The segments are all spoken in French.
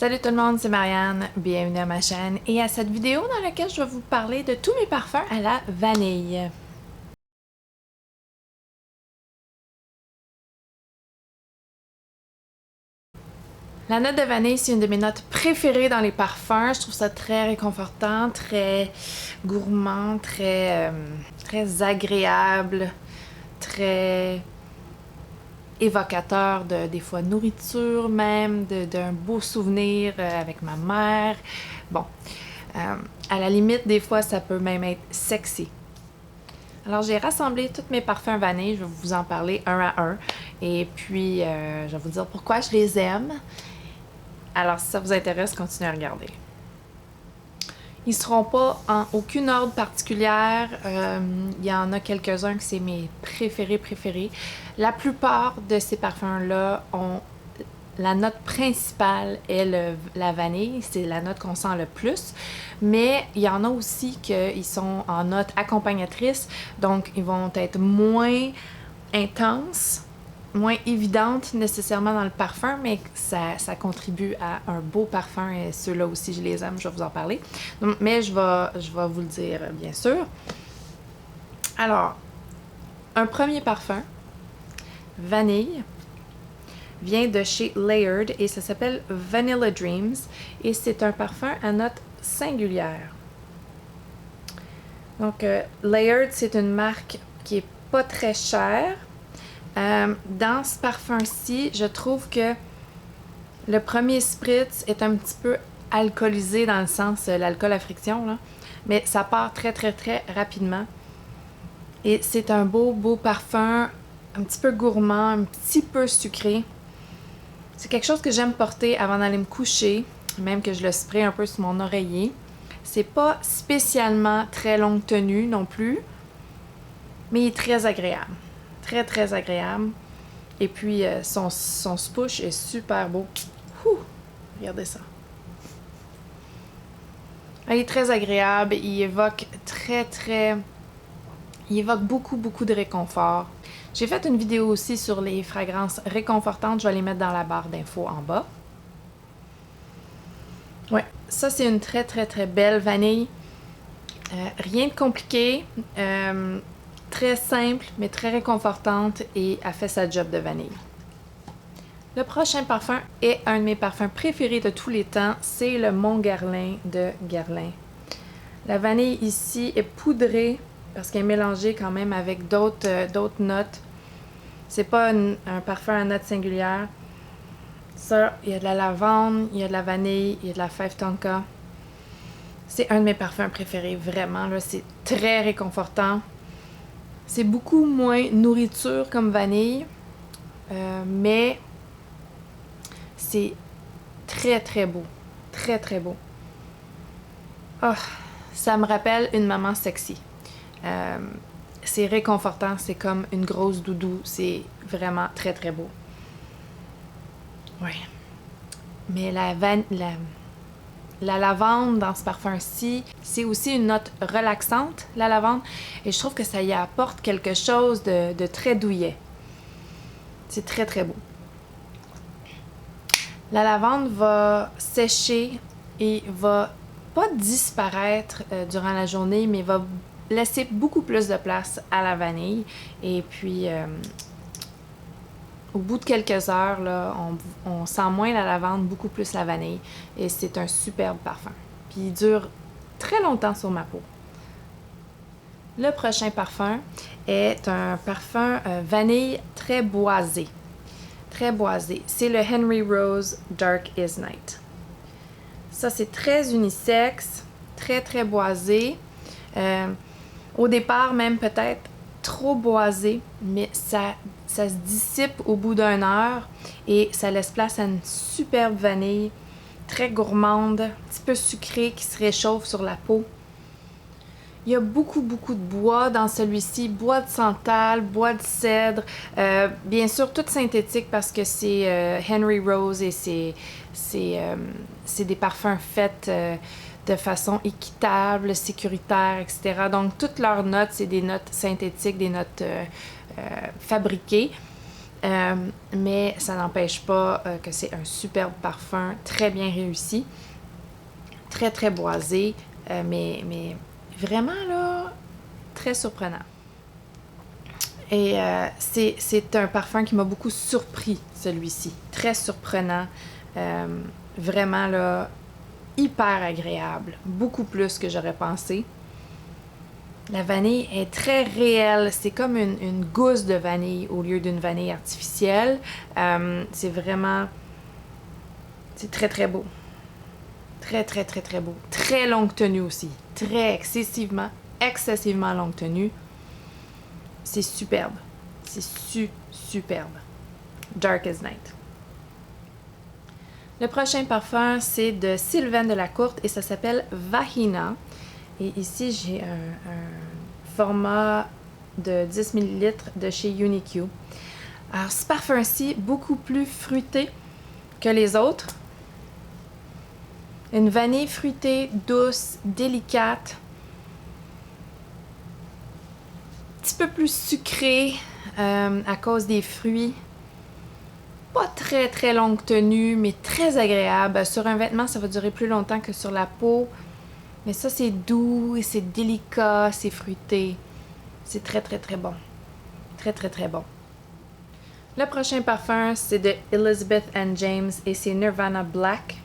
Salut tout le monde, c'est Marianne, bienvenue à ma chaîne et à cette vidéo dans laquelle je vais vous parler de tous mes parfums à la vanille. La note de vanille, c'est une de mes notes préférées dans les parfums. Je trouve ça très réconfortant, très gourmand, très agréable, très évocateur de des fois nourriture même, d'un beau souvenir avec ma mère. Bon, à la limite, des fois, ça peut même être sexy. Alors, j'ai rassemblé tous mes parfums vanille. Je vais vous en parler un à un. Et puis, je vais vous dire pourquoi je les aime. Alors, si ça vous intéresse, continuez à regarder. Ils ne seront pas en aucune ordre particulière. Il y en a quelques-uns que c'est mes préférés. La plupart de ces parfums-là ont... La note principale est la vanille, c'est la note qu'on sent le plus, mais il y en a aussi qui sont en note accompagnatrice, donc ils vont être moins intenses, moins évidentes nécessairement dans le parfum, mais ça contribue à un beau parfum et ceux-là aussi je les aime, je vais vous en parler. Donc, mais je vais vous le dire bien sûr. Alors, un premier parfum, vanille, vient de chez Layered et ça s'appelle Vanilla Dreams et c'est un parfum à note singulière. Donc, Layered, c'est une marque qui est pas très chère. Dans ce parfum-ci, je trouve que le premier spritz est un petit peu alcoolisé dans le sens l'alcool à friction, là, mais ça part très rapidement. Et c'est un beau parfum, un petit peu gourmand, un petit peu sucré. C'est quelque chose que j'aime porter avant d'aller me coucher, même que je le spray un peu sur mon oreiller. C'est pas spécialement très longue tenue non plus, mais il est très agréable. Très agréable. Et puis son spouche est super beau. Ouh, regardez ça. Il est très agréable, il évoque il évoque beaucoup de réconfort. J'ai fait une vidéo aussi sur les fragrances réconfortantes, je vais les mettre dans la barre d'infos en bas. Ouais, ça c'est une très belle vanille. Rien de compliqué, très simple mais très réconfortante et elle fait sa job de vanille. Le prochain parfum est un de mes parfums préférés de tous les temps, c'est le Montguerlain de Guerlain. La vanille ici est poudrée parce qu'elle est mélangée quand même avec d'autres notes. C'est pas un parfum à note singulière. Ça, il y a de la lavande, il y a de la vanille, il y a de la fève tonka. C'est un de mes parfums préférés, vraiment. Là, c'est très réconfortant. C'est beaucoup moins nourriture comme vanille, mais c'est très beau. Très beau. Oh, ça me rappelle une maman sexy. C'est réconfortant, c'est comme une grosse doudou, c'est vraiment très beau. Ouais. Mais la lavande dans ce parfum-ci, c'est aussi une note relaxante, la lavande, et je trouve que ça y apporte quelque chose de très douillet. C'est très beau. La lavande va sécher et va pas disparaître durant la journée, mais va laisser beaucoup plus de place à la vanille. Et puis, au bout de quelques heures, là, on sent moins la lavande, beaucoup plus la vanille. Et c'est un superbe parfum. Puis il dure très longtemps sur ma peau. Le prochain parfum est un parfum vanille très boisé. Très boisé. C'est le Henry Rose Dark is Night. Ça, c'est très unisexe, très boisé. Au départ, même peut-être trop boisé, mais ça se dissipe au bout d'une heure et ça laisse place à une superbe vanille, très gourmande, un petit peu sucrée qui se réchauffe sur la peau. Il y a beaucoup de bois dans celui-ci, bois de santal, bois de cèdre, bien sûr tout synthétique parce que c'est Henry Rose et c'est des parfums faits de façon équitable, sécuritaire, etc. Donc toutes leurs notes, c'est des notes synthétiques, des notes fabriquées. mais ça n'empêche pas que c'est un superbe parfum, très bien réussi, très très boisé, mais vraiment là, très surprenant. Et c'est un parfum qui m'a beaucoup surpris, celui-ci. Très surprenant. Vraiment, là, hyper agréable. Beaucoup plus que j'aurais pensé. La vanille est très réelle. C'est comme une gousse de vanille au lieu d'une vanille artificielle. C'est vraiment... C'est très, très beau. Très, très, très, très beau. Très longue tenue aussi. Très excessivement longue tenue. C'est superbe. C'est superbe. Dark as Night. Le prochain parfum, c'est de Sylvain Delacourte et ça s'appelle Vahina. Et ici, j'ai un format de 10 ml de chez Uniq. Alors, ce parfum-ci, beaucoup plus fruité que les autres. Une vanille fruitée, douce, délicate. Un petit peu plus sucré à cause des fruits. Pas très très longue tenue, mais très agréable. Sur un vêtement, ça va durer plus longtemps que sur la peau. Mais ça, c'est doux et c'est délicat, c'est fruité. C'est très très très bon. Très très très bon. Le prochain parfum, c'est de Elizabeth & James et c'est Nirvana Black.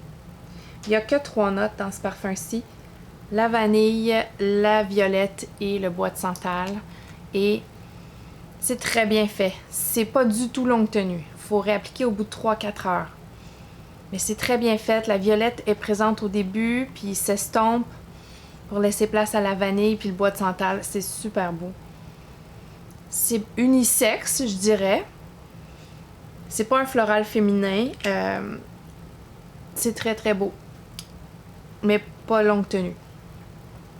Il n'y a que 3 notes dans ce parfum-ci. La vanille, la violette et le bois de santal. Et c'est très bien fait. C'est pas du tout longue tenue. Il faut réappliquer au bout de 3-4 heures. Mais c'est très bien fait. La violette est présente au début, puis s'estompe pour laisser place à la vanille puis le bois de santal. C'est super beau. C'est unisexe, je dirais. C'est pas un floral féminin. C'est très très beau. Mais pas longue tenue.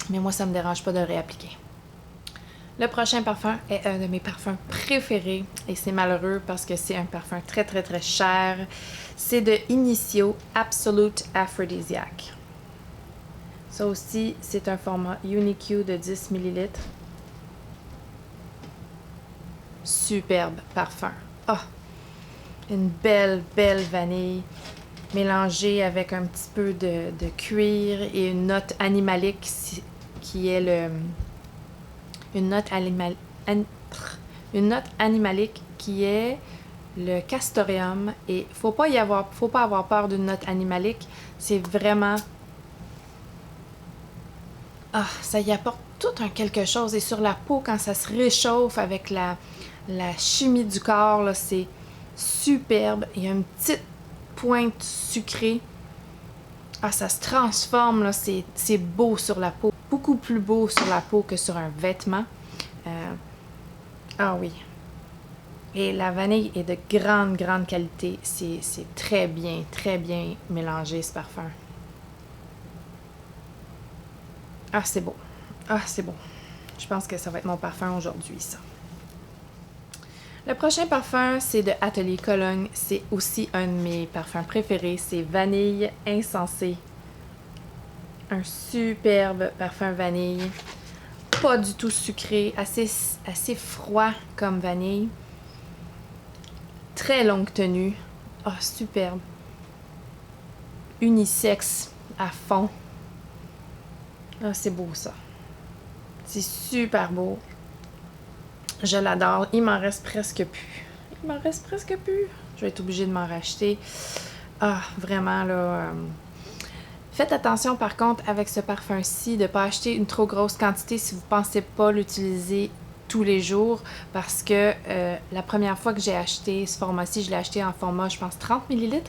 Mais moi, ça me dérange pas de le réappliquer. Le prochain parfum est un de mes parfums préférés et c'est malheureux parce que c'est un parfum très très très cher. C'est de Initio Absolute Aphrodisiac. Ça aussi, c'est un format Uniq de 10 ml. Superbe parfum. Ah! Une belle vanille mélangée avec un petit peu de cuir et une note animalique qui est une note animalique qui est le castoreum. Et faut pas avoir peur d'une note animalique. C'est vraiment... Ah, ça y apporte tout un quelque chose. Et sur la peau, quand ça se réchauffe avec la chimie du corps, là, c'est superbe. Il y a une petite pointe sucrée. Ah, ça se transforme, là. C'est beau sur la peau. Beaucoup plus beau sur la peau que sur un vêtement. Ah oui. Et la vanille est de grande qualité. C'est très bien mélangé, ce parfum. Ah, c'est beau. Ah, c'est beau. Je pense que ça va être mon parfum aujourd'hui, ça. Le prochain parfum, c'est de Atelier Cologne. C'est aussi un de mes parfums préférés. C'est Vanille Insensée. Un superbe parfum vanille. Pas du tout sucré. Assez froid comme vanille. Très longue tenue. Ah, superbe. Unisexe à fond. Ah, c'est beau ça. C'est super beau. Je l'adore. Il m'en reste presque plus. Je vais être obligée de m'en racheter. Ah, vraiment là. Faites attention par contre avec ce parfum-ci de ne pas acheter une trop grosse quantité si vous ne pensez pas l'utiliser tous les jours parce que la première fois que j'ai acheté ce format-ci, je l'ai acheté en format, je pense, 30 ml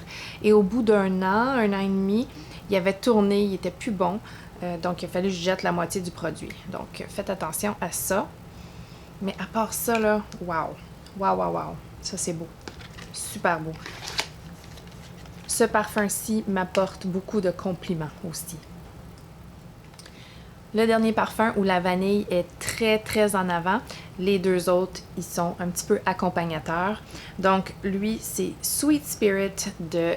et au bout un an et demi, il avait tourné, il était plus bon. Donc, il a fallu que je jette la moitié du produit. Donc, faites attention à ça. Mais à part ça, là, wow. Ça, c'est beau. Super beau. Ce parfum-ci m'apporte beaucoup de compliments aussi. Le dernier parfum où la vanille est très en avant. Les deux autres, ils sont un petit peu accompagnateurs. Donc, lui, c'est Sweet Spirit de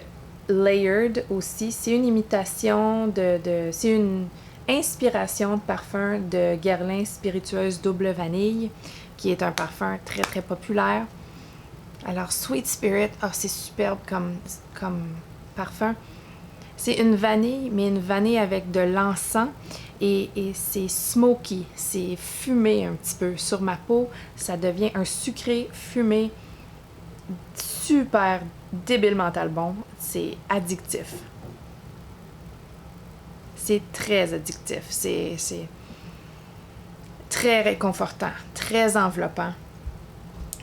Layered aussi. C'est une imitation c'est une inspiration de parfum de Guerlain Spiritueuse Double Vanille, qui est un parfum très populaire. Alors, Sweet Spirit, oh, c'est superbe comme parfum. C'est une vanille, mais une vanille avec de l'encens et c'est smoky, c'est fumé un petit peu. Sur ma peau, ça devient un sucré fumé super débilement bon. C'est addictif. C'est très addictif. C'est très réconfortant, très enveloppant.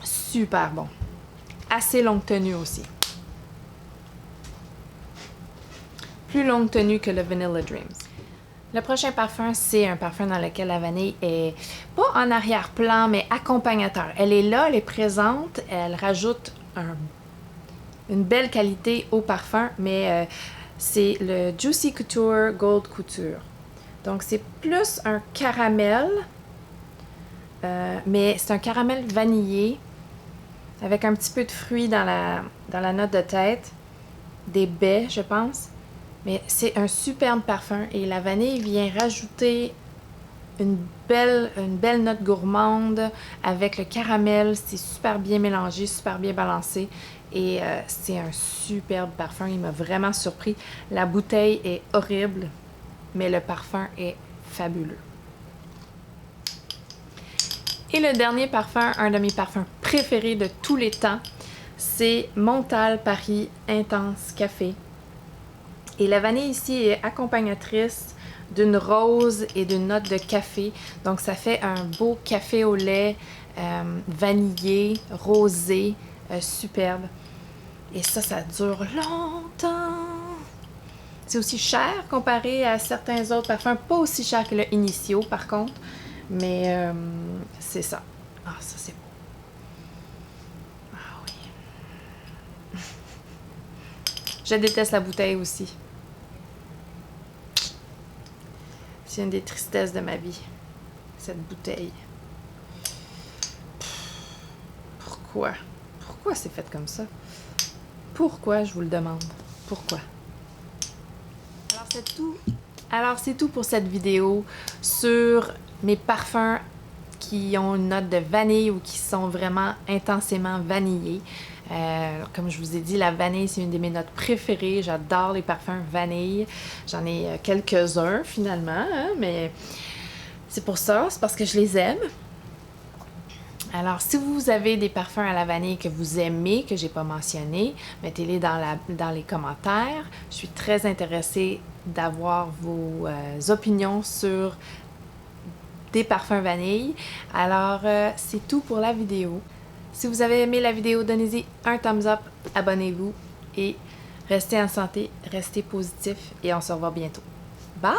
Super bon. Assez longue tenue aussi. Plus longue tenue que le Vanilla Dreams. Le prochain parfum, c'est un parfum dans lequel la vanille est pas en arrière-plan, mais accompagnateur. Elle est là, elle est présente, elle rajoute une belle qualité au parfum, mais c'est le Juicy Couture Gold Couture. Donc c'est plus un caramel, mais c'est un caramel vanillé avec un petit peu de fruits dans la note de tête, des baies, je pense. Mais c'est un superbe parfum et la vanille vient rajouter une belle note gourmande avec le caramel. C'est super bien mélangé, super bien balancé et c'est un superbe parfum. Il m'a vraiment surpris. La bouteille est horrible, mais le parfum est fabuleux. Et le dernier parfum, un de mes parfums préférés de tous les temps, c'est Montal Paris Intense Café. Et la vanille ici est accompagnatrice d'une rose et d'une note de café. Donc ça fait un beau café au lait vanillé, rosé, superbe. Et ça dure longtemps. C'est aussi cher comparé à certains autres parfums. Pas aussi cher que le Initio par contre. Mais c'est ça. Ah, ça c'est beau. Ah oui. Je déteste la bouteille aussi. C'est une des tristesses de ma vie, cette bouteille. Pourquoi? Pourquoi c'est fait comme ça? Pourquoi, je vous le demande? Pourquoi? Alors c'est tout pour cette vidéo sur mes parfums qui ont une note de vanille ou qui sont vraiment intensément vanillés. Comme je vous ai dit, la vanille, c'est une de mes notes préférées. J'adore les parfums vanille. J'en ai quelques-uns finalement, hein, mais c'est pour ça, c'est parce que je les aime. Alors, si vous avez des parfums à la vanille que vous aimez, que j'ai pas mentionné, mettez-les dans les commentaires. Je suis très intéressée d'avoir vos opinions sur des parfums vanille. Alors, c'est tout pour la vidéo. Si vous avez aimé la vidéo, donnez-y un thumbs up, abonnez-vous et restez en santé, restez positif et on se revoit bientôt. Bye!